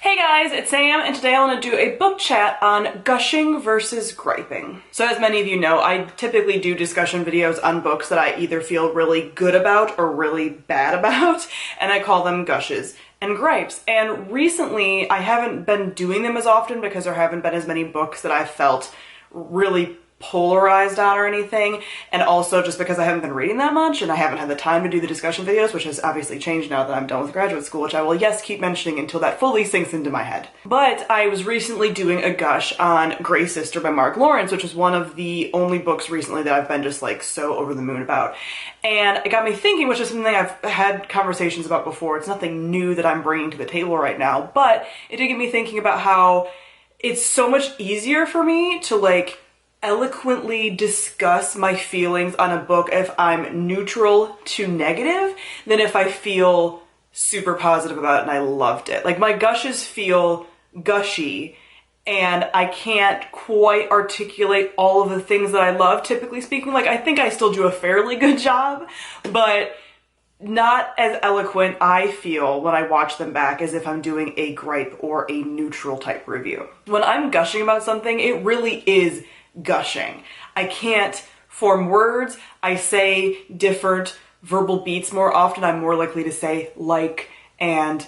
Hey guys, it's Sam, and today I want to do a book chat on gushing versus griping. So as many of you know, I typically do discussion videos on books that I either feel really good about or really bad about, and I call them gushes and gripes. And recently, I haven't been doing them as often because there haven't been as many books that I felt really polarized on or anything, and also just because I haven't been reading that much and I haven't had the time to do the discussion videos, which has obviously changed now that I'm done with graduate school, which I will, yes, keep mentioning until that fully sinks into my head. But I was recently doing a gush on Grey Sister by Mark Lawrence, which is one of the only books recently that I've been just like so over the moon about. And it got me thinking, which is something I've had conversations about before. It's nothing new that I'm bringing to the table right now, but it did get me thinking about how it's so much easier for me to like eloquently discuss my feelings on a book if I'm neutral to negative than if I feel super positive about it and I loved it. Like, my gushes feel gushy and I can't quite articulate all of the things that I love, typically speaking. Like, I think I still do a fairly good job, but not as eloquent, I feel, when I watch them back as if I'm doing a gripe or a neutral type review. When I'm gushing about something, it really is gushing. I can't form words. I say different verbal beats more often. I'm more likely to say like, and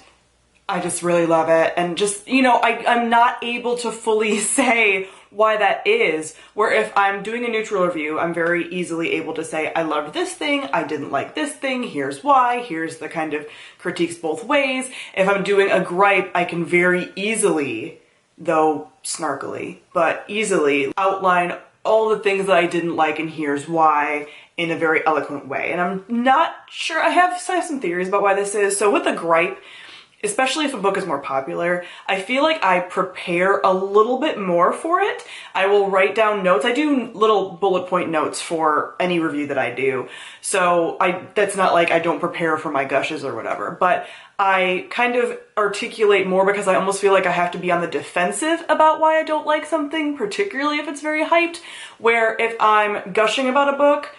I just really love it. And just, you know, I'm not able to fully say why that is. Where if I'm doing a neutral review, I'm very easily able to say, I loved this thing, I didn't like this thing, here's why, here's the kind of critiques both ways. If I'm doing a gripe, I can very easily, though snarkily, but easily outline all the things that I didn't like and here's why in a very eloquent way. And I'm not sure, I have some theories about why this is. So with a gripe, especially if a book is more popular, I feel like I prepare a little bit more for it. I will write down notes. I do little bullet point notes for any review that I do. So that's not like I don't prepare for my gushes or whatever, but I kind of articulate more because I almost feel like I have to be on the defensive about why I don't like something, particularly if it's very hyped, where if I'm gushing about a book,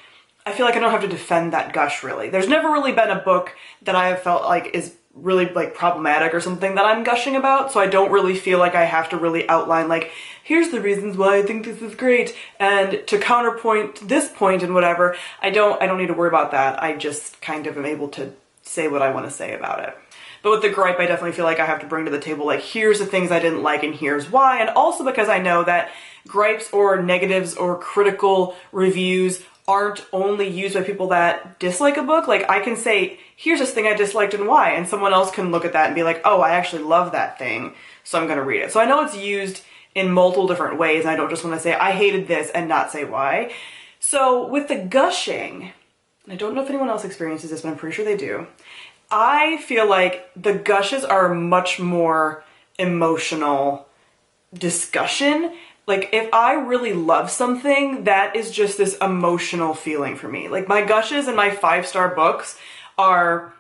I feel like I don't have to defend that gush really. There's never really been a book that I have felt like is really like problematic or something that I'm gushing about, so I don't really feel like I have to really outline like, here's the reasons why I think this is great, and to counterpoint this point and whatever. I don't need to worry about that. I just kind of am able to say what I want to say about it. But with the gripe, I definitely feel like I have to bring to the table like, here's the things I didn't like and here's why, and also because I know that gripes or negatives or critical reviews aren't only used by people that dislike a book. Like, I can say, here's this thing I disliked and why, and someone else can look at that and be like, oh, I actually love that thing, so I'm gonna read it. So I know it's used in multiple different ways, and I don't just want to say, I hated this and not say why. So with the gushing, and I don't know if anyone else experiences this, but I'm pretty sure they do, I feel like the gushes are much more emotional discussion. Like, if I really love something, that is just this emotional feeling for me. Like, my gushes and my 5-star books are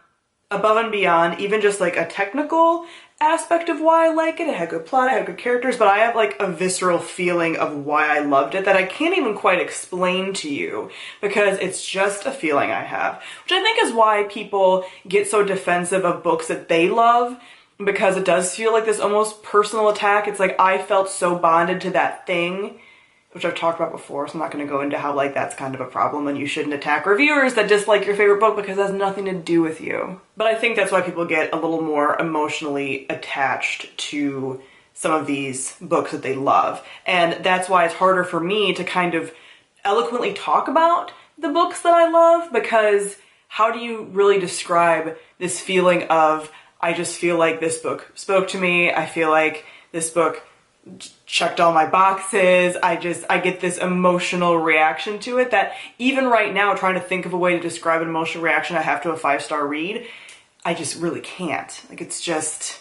above and beyond even just like a technical aspect of why I like it. It had good plot, it had good characters, but I have like a visceral feeling of why I loved it that I can't even quite explain to you because it's just a feeling I have. Which I think is why people get so defensive of books that they love, because it does feel like this almost personal attack. It's like, I felt so bonded to that thing, which I've talked about before, so I'm not going to go into how like that's kind of a problem and you shouldn't attack reviewers that dislike your favorite book because it has nothing to do with you. But I think that's why people get a little more emotionally attached to some of these books that they love. And that's why it's harder for me to kind of eloquently talk about the books that I love, because how do you really describe this feeling of, I just feel like this book spoke to me, I feel like this book checked all my boxes, I get this emotional reaction to it that even right now, trying to think of a way to describe an emotional reaction I have to a 5-star read, I just really can't. Like, it's just,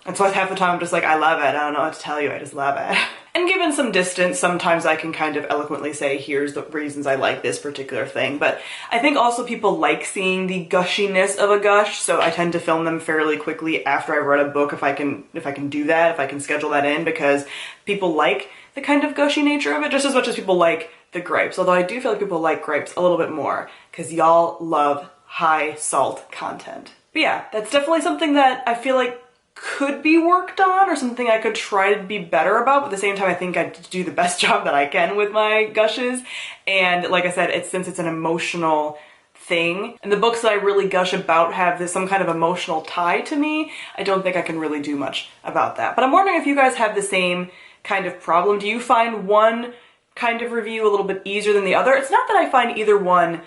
that's why half the time I'm just like, I love it, I don't know what to tell you, I just love it. And given some distance, sometimes I can kind of eloquently say, here's the reasons I like this particular thing. But I think also people like seeing the gushiness of a gush, so I tend to film them fairly quickly after I've read a book if I can do that, if I can schedule that in, because people like the kind of gushy nature of it just as much as people like the gripes. Although I do feel like people like gripes a little bit more, because y'all love high salt content. But yeah, that's definitely something that I feel like could be worked on or something I could try to be better about, but at the same time I think I do the best job that I can with my gushes. And like I said, since it's an emotional thing, and the books that I really gush about have some kind of emotional tie to me, I don't think I can really do much about that. But I'm wondering if you guys have the same kind of problem. Do you find one kind of review a little bit easier than the other? It's not that I find either one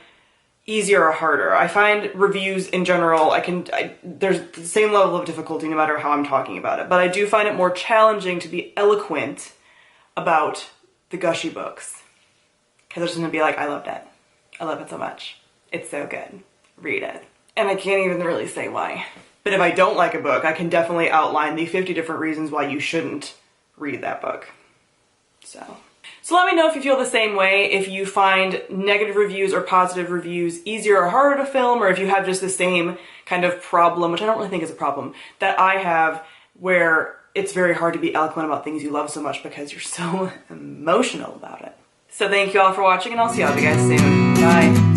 easier or harder. I find reviews in general, there's the same level of difficulty no matter how I'm talking about it, but I do find it more challenging to be eloquent about the gushy books. Because I'm just gonna be like, I loved it. I love it so much. It's so good. Read it. And I can't even really say why. But if I don't like a book, I can definitely outline the 50 different reasons why you shouldn't read that book. So let me know if you feel the same way, if you find negative reviews or positive reviews easier or harder to film, or if you have just the same kind of problem, which I don't really think is a problem, that I have, where it's very hard to be eloquent about things you love so much because you're so emotional about it. So thank you all for watching, and I'll see all of you guys soon. Bye.